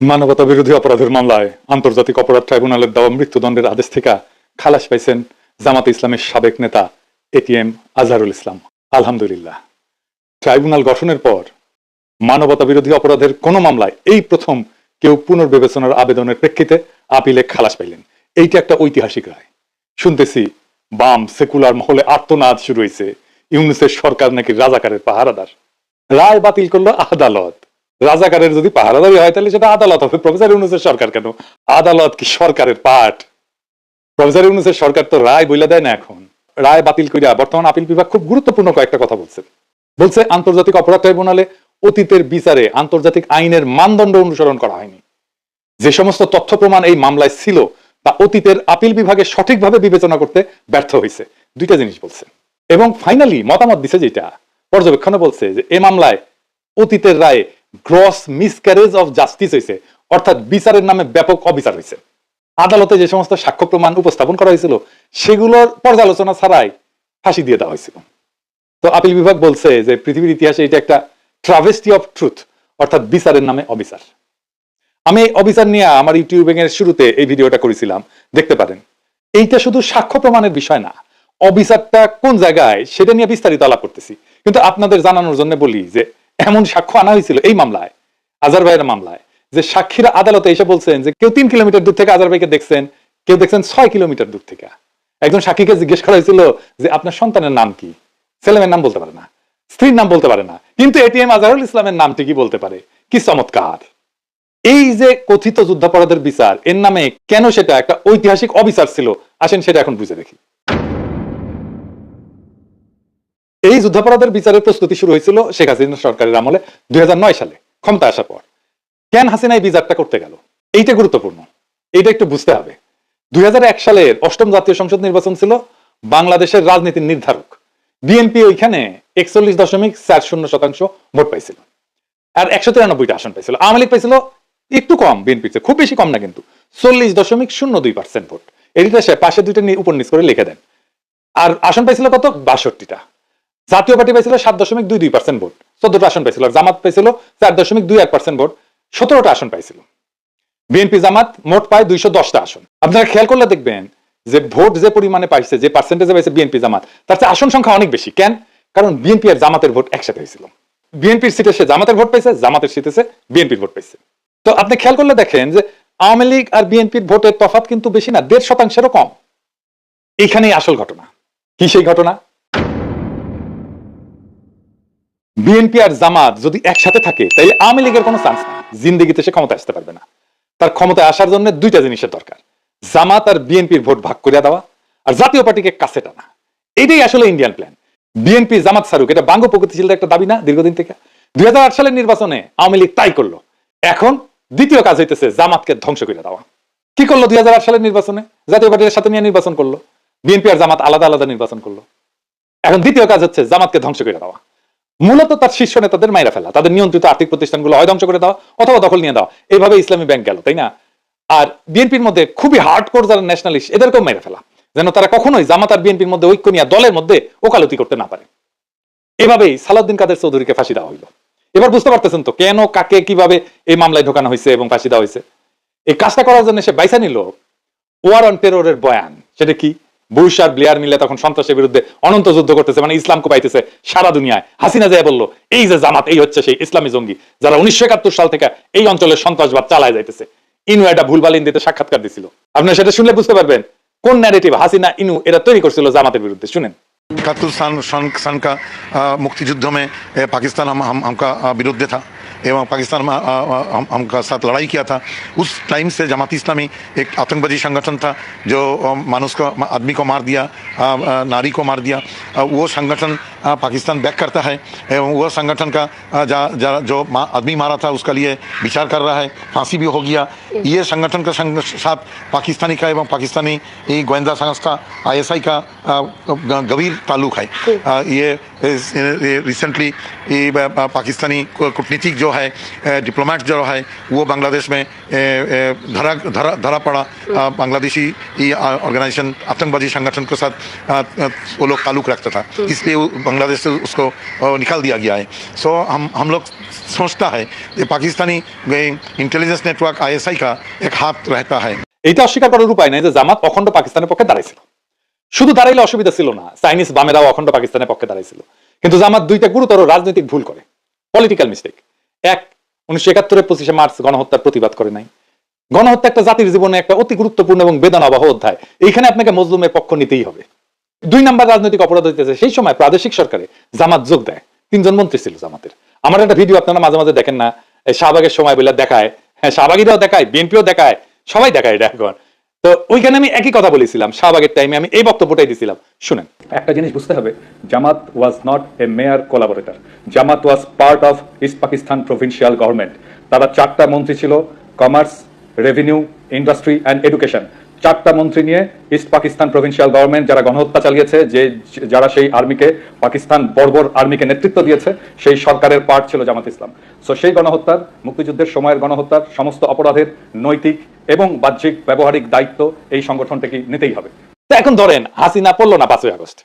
মানবতা বিরোধী অপরাধের মামলায় আন্তর্জাতিক অপরাধ ট্রাইব্যুনালের দেওয়া মৃত্যুদণ্ডের আদেশ থেকে খালাস পাইছেন জামাতে ইসলামের সাবেক নেতা এটিএম আজহারুল ইসলাম। আলহামদুলিল্লাহ, ট্রাইব্যুনাল গঠনের পর মানবতা বিরোধী অপরাধের কোন মামলায় এই প্রথম কেউ পুনর্বিবেচনার আবেদনের প্রেক্ষিতে আপিলে খালাস পাইলেন। এইটা একটা ঐতিহাসিক রায়। শুনতেছি বাম সেকুলার মহলে আর্তনাদ শুরু হয়েছে, ইউনুসের সরকার নাকি রাজাকারের পাহারাদার। রায় বাতিল করলো আদালত। রাজাকারের যদি পাহারাদারি হয় তাহলে সেটা আদালত হবে, প্রফেসর ইউনুসের সরকার কেন? আদালত কি সরকারের পাঠ? প্রফেসর ইউনুসের সরকার তো রায় বইলা দেয় না। এখন রায় বাতিল করিয়া বর্তমান আপিল বিভাগ খুব গুরুত্বপূর্ণ কয়েকটা কথা বলছে আন্তর্জাতিক অপরাধ ট্রাইব্যুনালে অতীতের বিচারে আন্তর্জাতিক আইনের মানদণ্ড অনুসরণ করা হয়নি। যে সমস্ত তথ্য প্রমাণ এই মামলায় ছিল তা অতীতের আপিল বিভাগে সঠিকভাবে বিবেচনা করতে ব্যর্থ হয়েছে। দুইটা জিনিস বলছে এবং ফাইনালি মতামত দিছে যেটা পর্যবেক্ষণে বলছে যে এই মামলায় অতীতের রায়ে গ্রস মিসক্যারেজ অফ জাস্টিস হয়েছে, অর্থাৎ বিচারের নামে ব্যাপক অবিচার হয়েছে। আদালতে যে সমস্ত সাক্ষ্য প্রমাণ উপস্থাপন করা হয়েছিল সেগুলোর পর্যালোচনা ছাড়াই ফাঁসি দিয়ে দেওয়া হয়েছিল। তো আপিল বিভাগ বলছে যে পৃথিবীর ইতিহাসে এটা একটা ট্রাভেস্টি অফ ট্রুথ, অর্থাৎ বিচারের নামে অবিচার। আমি এই অবিচার নিয়ে আমার ইউটিউবিং এর শুরুতে এই ভিডিওটা করেছিলাম, দেখতে পারেন। এইটা শুধু সাক্ষ্য প্রমাণের বিষয় না, অবিচারটা কোন জায়গায় সেটা নিয়ে বিস্তারিত আলাপ করতেছি। কিন্তু আপনাদের জানানোর জন্য বলি যে এমন সাক্ষ্য আনা হয়েছিল এই মামলায়, আজহার ভাইয়ের মামলায়, যে সাক্ষীরা আদালতে এসে বলছেন যে কেউ 3 কিলোমিটার দূর থেকে আজহার ভাইকে দেখছেন, কেউ দেখছেন 6 কিলোমিটার দূর থেকে। একজন সাক্ষীকে জিজ্ঞেস করা হয়েছিল যে আপনার সন্তানের নাম কি? ছেলেমেয়ের নাম বলতে পারে না, স্ত্রীর নাম বলতে পারে না, কিন্তু এটিএম আজহারুল ইসলামের নামটি কি বলতে পারে। কি চমৎকার! এই যে কথিত যুদ্ধাপরাধের বিচার, এর নামে কেন সেটা একটা ঐতিহাসিক অবিচার ছিল, আসেন সেটা এখন বুঝে দেখি। এই যুদ্ধাপরাধের বিচারের প্রস্তুতি শুরু হয়েছিল শেখ হাসিনা সরকারের আমলে 2009 সালে ক্ষমতা আসার পর। কেন হাসিনা এই বিচারটা করতে গেল, এইটা গুরুত্বপূর্ণ, এইটা একটু বুঝতে হবে। 2001 সালের 8ম জাতীয় সংসদ নির্বাচন ছিল বাংলাদেশের রাজনীতির নির্ধারক। বিএনপি ওইখানে 41.40% ভোট পাইছিল আর 193টা আসন পাইছিল। আওয়ামী লীগ পাইছিল একটু কম, বিএনপির চেয়ে খুব বেশি কম না, কিন্তু 40.02% ভোট। এদিকে সে পাশে দুইটা উপর নিচ করে লিখে দেন। আর আসন পাইছিল কত? 62টা। জাতীয় পার্টি পাইছিল 7.22% ভোট, 14টা আসন পাইছিল। আর জামাত পাইছিল 4.21% ভোট, 17টা আসন পাইছিল। বিএনপি জামাত মোট পায় 210টা আসন। আপনারা খেয়াল করলে দেখবেন যে ভোট যে পরিমাণে পাইছে, যে পার্সেন্টেজে পাইছে বিএনপি জামাত, তার চেয়ে আসন সংখ্যা অনেক বেশি। কেন? কারণ বিএনপি আর জামাতের ভোট একসাথে হয়েছিল। বিএনপির সিটে সে জামাতের ভোট পাইছে, জামাতের সিটে সে বিএনপির ভোট পাইছে। তো আপনি খেয়াল করলে দেখেন যে আওয়ামী লীগ আর বিএনপির ভোটের তফাৎ কিন্তু বেশি না, 1.5%-এরও কম। এইখানেই আসল ঘটনা। কি সেই ঘটনা? বিএনপি আর জামাত যদি একসাথে থাকে তাহলে আওয়ামী লীগের কোনো চান্স নেই, জিন্দেগিতে সে ক্ষমতা আসতে পারবে না। তার ক্ষমতায় আসার জন্য দুইটা জিনিসের দরকার, জামাত আর বিএনপির ভোট ভাগ করে দেওয়া আর জাতীয় পার্টিকে কাছে টানা। এটাই আসলে ইন্ডিয়ান প্ল্যান। বিএনপি জামাত সারুক, এটা বাঙ্গ প্রগতিশীলদের একটা দাবি না দীর্ঘদিন থেকে। 2008 সালের নির্বাচনে আওয়ামী লীগ তাই করলো। এখন দ্বিতীয় কাজ হইতেছে জামাতকে ধ্বংস করে দেওয়া। কি করলো 2008 সালের নির্বাচনে? জাতীয় পার্টির সাথে নিয়ে নির্বাচন করলো, বিএনপি আর জামাত আলাদা আলাদা নির্বাচন করলো। এখন দ্বিতীয় কাজ হচ্ছে জামাতকে ধ্বংস করে দেওয়া। মূলত তার শীর্ষ নেতাদের মাইরা ফেলা, তাদের নিয়ন্ত্রিত আর্থিক প্রতিষ্ঠানগুলো হয় ধ্বংস করে দেওয়া অথবা দখল নিয়ে দেওয়া। এইভাবে ইসলামী ব্যাংক গেল, তাই না? আর বিএনপির মধ্যে খুবই হার্ডকোর যারা ন্যাশনালিস্ট, এদেরকেও মেরে ফেলা, যেন তারা কখনোই জামাত আর বিএনপির মধ্যে ঐক্য নিয়ে দলের মধ্যে ওকালতি করতে না পারে। এভাবেই সালাউদ্দিন কাদের চৌধুরীকে ফাঁসি দেওয়া হইল। এবার বুঝতে পারতেছেন তো কেন, কাকে, কিভাবে এই মামলায় ঢোকানো হয়েছে এবং ফাঁসি দেওয়া হয়েছে। এই কাজটা করার জন্য সে বাইসা নিল ওয়ার অন টেররের বয়ান। সেটা কি? বুশ আর ব্লেয়ার মিলে তখন সন্ত্রাসের বিরুদ্ধে অনন্ত যুদ্ধ করতেছে, মানে ইসলাম কোপাইতেছে সারা দুনিয়ায়। হাসিনা যায় বললো এই যে জামাত, এই হচ্ছে সেই ইসলামী জঙ্গি যারা 1971 সাল থেকে এই অঞ্চলের সন্ত্রাসবাদ চালায় যাইতেছে। ইনু এটা ভুলভাল হিন্দিতে সাক্ষাৎকার দিছিল। আপনারা সেটা শুনলে বুঝতে পারবেন কোন ন্যারেটিভ হাসিনা ইনু এরা তৈরি করছিল জামাতের বিরুদ্ধে। শুনেন। 71 सन का मुक्तियुद्ध में पाकिस्तान हमका विरुद्ध था एवं पाकिस्तान में हमका साथ लड़ाई किया था। उस टाइम से जमात इस्लामी एक आतंकवादी संगठन था जो मानुष को, आदमी को मार दिया, नारी को मार दिया। वो संगठन पाकिस्तान बैक करता है एवं वो संगठन का जो आदमी मारा था उसका लिए विचार कर रहा है, फांसी भी हो गया। ये संगठन का साथ पाकिस्तानी का एवं पाकिस्तानी गोयंदा संस्था ISI का गंभीर ताल्लुक है। ये रिसेंटली पाकिस्तानी कूटनीतिक जो जो है डिप्लोमेट जो है वो बांग्लादेश में धरा धरा धरा पड़ा बांग्लादेशी ऑर्गेनाइजेशन आतंकवादी संगठन के साथ वो लोग ताल्लुक रखता था, इसलिए बांग्लादेश से उसको निकाल दिया गया है। सो हम लोग सोचता है कि पाकिस्तानी इंटेलिजेंस नेटवर्क ISI का एक हाथ रहता है। এটা অস্বীকার করার উপায় নাই যে জামাত অখণ্ড পাকিস্তানের পক্ষে দাঁড়াইছিল। শুধু দাঁড়াইলে অসুবিধা ছিল না, চাইনিজ বামেরাও অখণ্ড পাকিস্তানের পক্ষে দাঁড়াইছিল। কিন্তু জামাত দুইটা গুরুতর রাজনৈতিক ভুল করে, পলিটিক্যাল মিস্টেক। এক, 1971 25 মার্চ গণহত্যার প্রতিবাদ করে নাই। গণহত্যা একটা জাতির জীবনে একটা অতি গুরুত্বপূর্ণ এবং বেদনাবহ অধ্যায়, এইখানে আপনাকে মজলুমের পক্ষ নিতেই হবে। 2 নাম্বার রাজনৈতিক অপরাধ হইতেছে সেই সময় প্রাদেশিক সরকারে জামাত যোগ দেয়, 3 জন মন্ত্রী ছিল জামাতের। আমার একটা ভিডিও আপনারা মাঝে মাঝে দেখেন না, শাহবাগের সময় বলে দেখায়, হ্যাঁ শাহবাগীরাও দেখায়, বিএনপিও দেখায়, সবাই দেখায় এটা এখন। তো ওইখানে আমি একই কথা বলেছিলাম, শাহবাগের টাইমে আমি এই বক্তব্যটাই দিছিলাম। শুনেন, একটা জিনিস বুঝতে হবে, Jamaat was not a major collaborator, Jamaat was part of East Pakistan provincial government. তারা 4টা মন্ত্রী ছিল, commerce, revenue, industry and education. 4টা মন্ত্রী নিয়ে ইস্ট পাকিস্তান প্রভিন্সিয়াল গভর্নমেন্ট যারা গণহত্যা চালিয়েছে, যারা সেই আর্মিকে, পাকিস্তান বর্বর আর্মিকে নেতৃত্ব দিয়েছে, সেই সরকারের পার্ট ছিল জামাত ইসলাম। সো সেই গণহত্যার, মুক্তিযুদ্ধের সময়ের গণহত্যার সমস্ত অপরাধের নৈতিক এবং বাহ্যিক ব্যবহারিক দায়িত্ব এই সংগঠনটাকে নিতেই হবে। তো এখন ধরেন হাসিনা পড়লো না 5ই আগস্ট,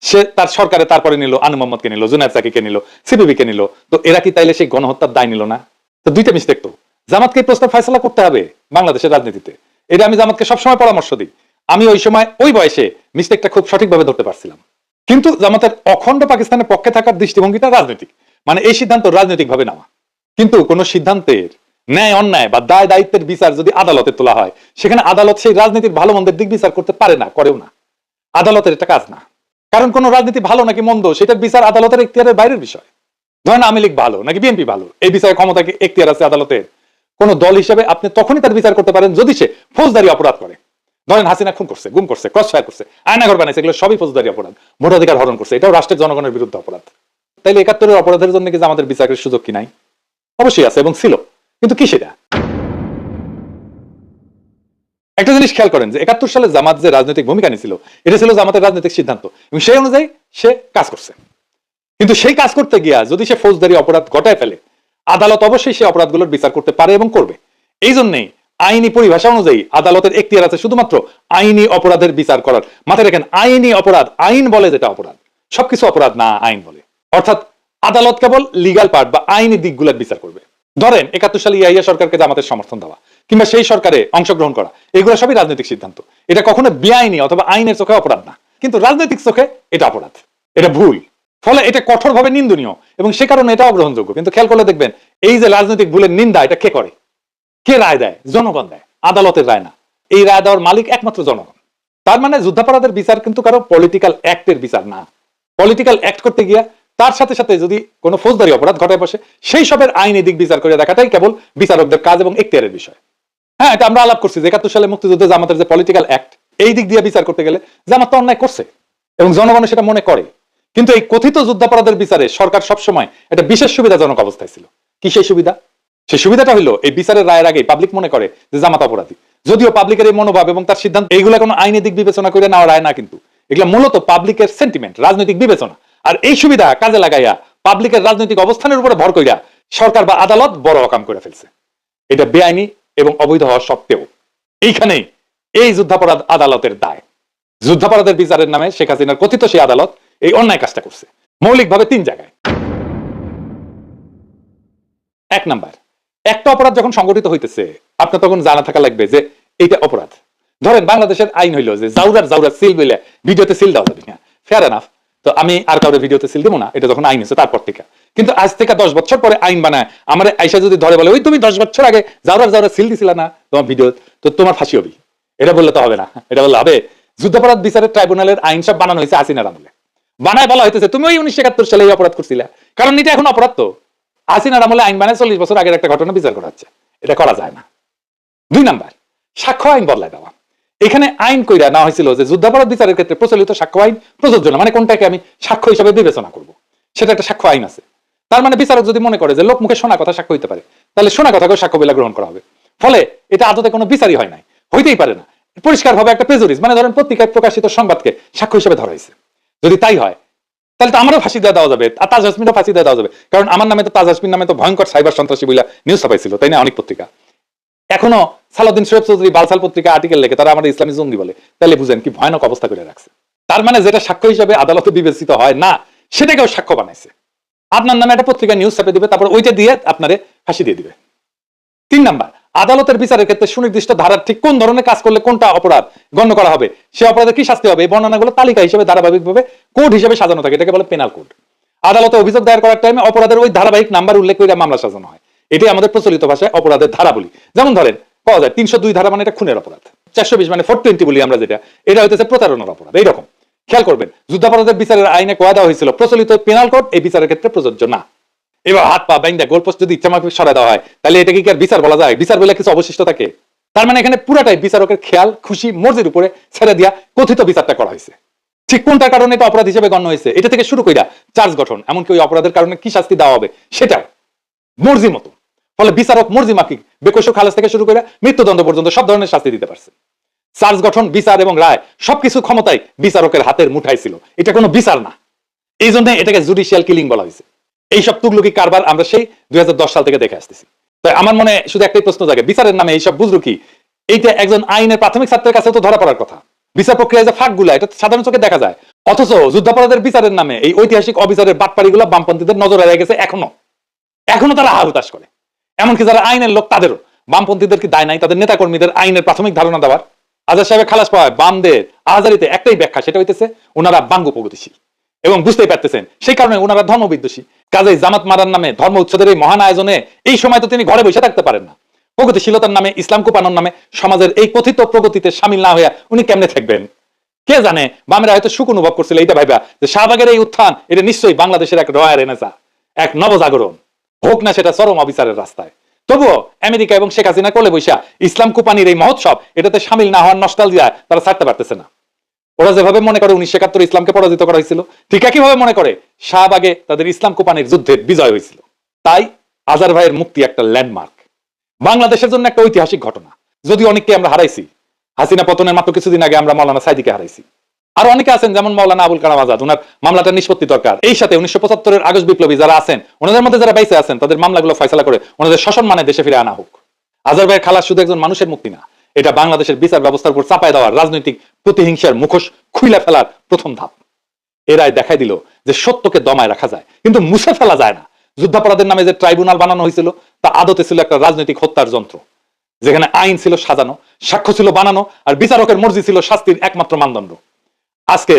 সে তার সরকারে তারপরে নিল আনু মোহাম্মদকে নিল, জুনায়েদ সাকিকে নিল, সিপিবিকে নিল, তো এরা কি তাইলে সেই গণহত্যার দায় নিল না? তো দুইটা মিস্টেক। তো জামাতকে এই প্রশ্ন ফয়সালা করতে হবে বাংলাদেশের রাজনীতিতে, এটা আমি জামাতকে সবসময় পরামর্শ দিই। আমি ওই সময় ওই বয়সে মিস্টেকটা খুব সঠিকভাবে ধরতে পারছিলাম। কিন্তু জামাতের অখণ্ড পাকিস্তানের পক্ষে থাকার দৃষ্টিভঙ্গিটা রাজনৈতিক, মানে এই সিদ্ধান্ত রাজনৈতিক ভাবে নেওয়া। কিন্তু কোন সিদ্ধান্তের ন্যায় অন্যায় বা দায় দায়িত্বের বিচার যদি আদালতে তোলা হয়, সেখানে আদালত সেই রাজনীতির ভালো মন্দের দিক বিচার করতে পারে না, করেও না। আদালতের এটা কাজ না, কারণ কোন রাজনীতি ভালো নাকি মন্দ সেটার বিচার আদালতের এখতিয়ারের বাইরের বিষয়। ধরেন আওয়ামী লীগ ভালো নাকি বিএনপি ভালো, এই বিষয়ে ক্ষমতা এখতিয়ার আছে আদালতের। কোন দল হিসেবে আপনি তখনই তার বিচার করতে পারেন যদি সে ফৌজদারি অপরাধ করে। ধরেন হাসিনা খুন করছে, গুম করছে, ক্রস ফায়ার করছে, আয়নাঘর বানাইছে, এগুলো সবই ফৌজদারি অপরাধ। ভোটাধিকার হরণ করছে, এটাও রাষ্ট্রের জনগণের বিরুদ্ধে অপরাধ। তাইলে 71-এর অপরাধের জন্য কি আমাদের বিচারের সুযোগ কি নাই? অবশ্যই আছে এবং ছিল, কিন্তু কি সেটা? একটা জিনিস খেয়াল করেন যে 71 সালে জামাত যে রাজনৈতিক ভূমিকা নিয়েছিল, এটা ছিল জামাতের রাজনৈতিক সিদ্ধান্ত এবং সেই অনুযায়ী সে কাজ করছে। কিন্তু সেই কাজ করতে গিয়া যদি সে ফৌজদারি অপরাধ ঘটায় ফেলে, আদালত অবশ্যই সেই অপরাধগুলোর বিচার করতে পারে এবং করবে। এই জন্যই আইনি পরিভাষা অনুযায়ী আদালতের এখতিয়ার আছে শুধুমাত্র আইনি অপরাধের বিচার করার। মাথায় রাখেন, আইনি অপরাধ, আইন বলে যেটা অপরাধ, সবকিছু অপরাধ না, আইন বলে। অর্থাৎ আদালত কেবল লিগাল পার্ট বা আইনি দিকগুলোর বিচার করবে। ধরেন 71 সালে ইয়াহিয়া সরকারকে জামাতের সমর্থন দেওয়া কিংবা সেই সরকারে অংশগ্রহণ করা, এগুলো সবই রাজনৈতিক সিদ্ধান্ত। এটা কখনো বেআইনি অথবা আইনের চোখে অপরাধ না, কিন্তু রাজনৈতিক চোখে এটা অপরাধ, এটা ভুল। ফলে এটা কঠোরভাবে নিন্দনীয় এবং সে কারণে এটা অগ্রহণযোগ্য। কিন্তু খেয়াল করলে দেখবেন, এই যে রাজনৈতিক ভুলের নিন্দা, এটা কে করে? কে রায় দেয়? জনগণ দেয়, আদালতের রায় না। এই রায় দেওয়ার মালিক একমাত্র জনগণ। তার মানে যুদ্ধাপরাধের বিচার কিন্তু কারো পলিটিক্যাল অ্যাক্টের বিচার না। পলিটিক্যাল অ্যাক্ট করতে গিয়া তার সাথে সাথে যদি কোনো ফৌজদারি অপরাধ ঘটায় বসে, সেই সবের আইনি দিক বিচার করে দেখাটাই কেবল বিচারকদের কাজ এবং এখতিয়ারের বিষয়। হ্যাঁ, এটা আমরা আলাপ করছি যে 71 সালে মুক্তিযুদ্ধে জামাতের যে পলিটিক্যাল অ্যাক্ট, এই দিক দিয়ে বিচার করতে গেলে জামাত তো অন্যায় করছে এবং জনগণ সেটা মনে করে। কিন্তু এই কথিত যুদ্ধাপরাধের বিচারে সরকার সবসময় একটা বিশেষ সুবিধাজনক অবস্থায় ছিল। কি সেই সুবিধা? সেই সুবিধাটা হলো এই বিচারের রায়ের আগে পাবলিক মনে করে যে জামাত অপরাধী, যদিও পাবলিকের এই মনোভাব এবং তার সিদ্ধান্ত এইগুলা কোনো আইনি দিক বিবেচনা করে নেওয়া রায় না, কিন্তু এগুলা মূলত পাবলিকের সেন্টিমেন্ট, রাজনৈতিক বিবেচনা। আর এই সুবিধা কাজে লাগাইয়া পাবলিকের রাজনৈতিক অবস্থানের উপরে ভর কইরা সরকার বা আদালত বড় অকাম করে ফেলছে। এটা বেআইনি এবং অবৈধ হওয়া সত্ত্বেও এইখানেই এই যুদ্ধাপরাধ আদালতের দায়। যুদ্ধাপরাধের বিচারের নামে শেখ হাসিনার কথিত সেই আদালত এই অন্যায় কাজটা করছে মৌলিকভাবে 3 জায়গায়। 1 নাম্বার, একটা অপরাধ যখন সংগঠিত হইতেছে, আপনার তখন জানা থাকা লাগবে যে এইটা অপরাধ। ধরেন বাংলাদেশের আইন হইলো যে জাউরার সিল বলে ভিডিওতে সিল দেওয়া যাবে, হ্যাঁ ফেয়ার এনাফ। তো আমি আর কাউরে ভিডিওতে সিল দেবো না, এটা যখন আইন হচ্ছে তারপর থেকে। কিন্তু আজ থেকে 10 বছর পরে আইন বানায় আমার আইসা যদি ধরে বলে, ওই তুমি 10 বছর আগে জাউরার সিল দিছিলা না তোমার ভিডিও, তো তোমার ফাঁসি হবে, এটা বললে তো হবে না। এটা বললে হবে যুদ্ধাপরাধ বিচারের ট্রাইব্যুনালের আইন সব বানানো হয়েছে হাসিনার আমলে, বানায় বলা হইতেছে তুমি ওই 1971 সালে এই অপরাধ করছিলা, কারণ এটা এখন অপরাধ। তো হাসিনার আমলে আইন বানায় 40 বছর আগের একটা ঘটনা বিচার করা হচ্ছে, এটা করা যায় না। 2 নাম্বার, সাক্ষ্য আইন বদলায় দেওয়া। এখানে আইন কইরা না হয়েছিল যে যুদ্ধাপরাধ বিচারের ক্ষেত্রে প্রচলিত সাক্ষ্য আইন প্রযোজ্য না, মানে কোনটাকে আমি সাক্ষ্য হিসাবে বিবেচনা করব, সেটা একটা সাক্ষ্য আইন আছে। তার মানে বিচারক যদি মনে করে যে লোক মুখে শোনা কথা সাক্ষ্য হইতে পারে, তাহলে শোনা কথাকেও সাক্ষ্য বলে গ্রহণ করা হবে। ফলে এটা আদতে কোনো বিচারই হয় নাই, হইতেই পারে না। পরিষ্কার ভাবে একটা প্রেজুডিস, মানে ধরেন পত্রিকায় প্রকাশিত সংবাদকে সাক্ষ্য হিসেবে ধরা হয়েছে। যদি তাই হয়, তাহলে তো আমারও ফাঁসি দেওয়া যাবে, আর তাজ হাসমিনও ফাঁসি দেওয়া যাবে, কারণ আমার নামে তো তাজ হাসমিন নামে তো ভয়ঙ্কর সাইবার সন্ত্রাসী বলে নিউজ ছাপাইছিল, তাই না, অনেক পত্রিকা। এখনো সালাউদ্দিন শোয়েব চৌধুরী বালসাল পত্রিকা আর্টিকেল লেখে তারা আমাদের ইসলামী জঙ্গি বলে, তাহলে বুঝেন কি ভয়ানক অবস্থা করে রাখছে। তার মানে যেটা সাক্ষ্য হিসাবে আদালতে বিবেচিত হয় না, সেটাকেও সাক্ষ্য বানাইছে। আপনার নামে একটা পত্রিকা নিউজ ছাপে দিবে, তারপর ওইটা দিয়ে আপনারে ফাঁসি দিয়ে দিবে। 3 নাম্বার, আদালতের বিচারের ক্ষেত্রে সুনির্দিষ্ট ধারার ঠিক কোন ধরনের কাজ করলে কোনটা অপরাধ গণ্য করা হবে, সে অপরাধে কি শাস্তি হবে, এই বর্ণনাগুলো তালিকা হিসেবে ধারাবাহিকভাবে কোড হিসেবে সাজানো থাকে, এটাকে বলে পেনাল কোড। আদালতে অভিযোগ দায়ের করার টাইমে অপরাধের ওই ধারাবাহিক নাম্বার উল্লেখ করে মামলা সাজানো হয়। এটাই আমাদের প্রচলিত ভাষায় অপরাধের ধারা বলি। যেমন ধরেন পাওয়া যায় 302 ধারা মানে এটা খুনের অপরাধ, 420 মানে 420 বলি আমরা যেটা, এটা হইতেছে প্রতারণার অপরাধ। এইরকম খেয়াল করবেন, যুদ্ধাপরাধের বিচারের আইনে কোয়া দেওয়া হয়েছিল প্রচলিত পেনাল কোড এই বিচারের ক্ষেত্রে প্রযোজ্য না। এবার হাত পা বাইন্দা গোলপোস্ট যদি ইচ্ছা মাফিক সরাই দেওয়া হয়, তাহলে এটা কি আর বিচার বলা যায়? বিচার বলে কিছু অবশিষ্ট থাকে? তার মানে এখানে পুরাটাই বিচারকের খেয়াল খুশি মর্জির উপরে ছেড়ে দিয়া কথিত বিচারটা করা হয়েছে। ঠিক কোনটার কারণে এটা অপরাধ হিসেবে গণ্য হয়েছে এটা থেকে শুরু কইরা চার্জ গঠন, এমনকি ওই অপরাধের কারণে কি শাস্তি দেওয়া হবে সেটাও মর্জি মতো। ফলে বিচারক মর্জি মাফিক বেকসুর খালাস থেকে শুরু করে মৃত্যুদণ্ড পর্যন্ত সব ধরনের শাস্তি দিতে পারছে। চার্জ গঠন, বিচার এবং রায় সবকিছু ক্ষমতাই বিচারকের হাতের মুঠায় ছিল, এটা কোনো বিচার না। এই জন্য এটাকে জুডিশিয়াল কিলিং বলা হয়েছে। এইসব তুগলকি কারবার আমরা সেই 2010 সাল থেকে দেখে আসতেছি। তাই আমার মনে শুধু একটাই প্রশ্ন জাগে, বিচারের নামে এইসব বুজরুকি, এইটা একজন আইনের প্রাথমিক ছাত্রের কাছে তো ধরা পড়ার কথা। বিচার প্রক্রিয়ায় যে ফাঁকগুলা এটা সাধারণ চোখে দেখা যায়, অথচ যুদ্ধাপরাধের বিচারের নামে এই ঐতিহাসিক অবিচারের বাটপাড়িগুলো বামপন্থীদের নজরে রয়ে গেছে। এখনো তারা হাহুতাশ করে, এমনকি যারা আইনের লোক তাদেরও। বামপন্থীদের কি দায় নাই তাদের নেতাকর্মীদের আইনের প্রাথমিক ধারণা দেওয়ার? আজাদ সাহেবের খালাস পাওয়ায় বামদের আজারিতে একটাই ব্যাখ্যা, সেটা হইতেছে ওনারা বাঙ্গ প্রগতিশীল, এবং বুঝতেই পারতেছেন সেই কারণে ওনারা ধর্ম বিদ্বেষী। কাজেই জামাত মারার নামে ধর্ম উচ্ছেদের এই মহান আয়োজনে এই সময় তো তিনি ঘরে বসে থাকতে পারেন না। প্রগতিশীলতার নামে ইসলাম কুপানোর নামে সমাজের এই কথিত প্রগতিতে সামিল না হইয়া উনি কেমনে থাকবেন? কে জানে, বামেরা হয়তো সুখ অনুভব করছিল এইটা ভাইবা যে শাহবাগের এই উত্থান এটা নিশ্চয়ই বাংলাদেশের এক রয়ার এনেসা, এক নবজাগরণ, হোক না সেটা চরম অবিচারের রাস্তায়। তবুও আমেরিকা এবং শেখ হাসিনা কোলে বৈশা ইসলাম কুপানির এই মহোৎসব এটাতে সামিল না হওয়ার নস্টালজিয়া তারা ছাড়তে পারতেছে না। ওরা যেভাবে মনে করে 1971 ইসলামকে পরাজিত করা হয়েছিল, ঠিক একইভাবে মনে করে শাহবাগে তাদের ইসলাম কুপানির যুদ্ধের বিজয় হয়েছিল। তাই আজার ভাইয়ের মুক্তি একটা ল্যান্ডমার্ক, বাংলাদেশের জন্য একটা ঐতিহাসিক ঘটনা। যদি অনেককে আমরা হারাইছি, হাসিনা পতনের মাত্র কিছুদিন আগে আমরা মাওলানা সাইদিকে হারাইছি, আর অনেকে আছেন যেমন মাওলানা আবুল কালাম আজাদ, ওনার মামলাটা নিষ্পত্তি দরকার। এই সাথে 1975 আগস্ট বিপ্লবী যারা আছেন, ওনাদের মধ্যে যারা বাইসে আছেন, তাদের মামলাগুলো ফয়সালা করে ওনাদের সসম্মানে দেশে ফিরে আনা হোক। আজার ভাইয়ের খালাস শুধু একজন মানুষের মুক্তি না, এটা বাংলাদেশের বিচার ব্যবস্থার উপর চাপায় দেওয়ার রাজনৈতিক প্রতিহিংসার মুখোশ খুইলা ফেলার প্রথম ধাপ। এরাই দেখাই দিল যে সত্যকে দমায় রাখা যায়, কিন্তু মুছে ফেলা যায় না। যুদ্ধাপরাধের নামে যে ট্রাইব্যুনাল বানানো হয়েছিল তা আদতে ছিল একটা রাজনৈতিক হত্যার যন্ত্র, যেখানে আইন ছিল সাজানো, সাক্ষ্য ছিল বানানো, আর বিচারকের মর্জি ছিল শাস্তির একমাত্র মানদণ্ড। আজকে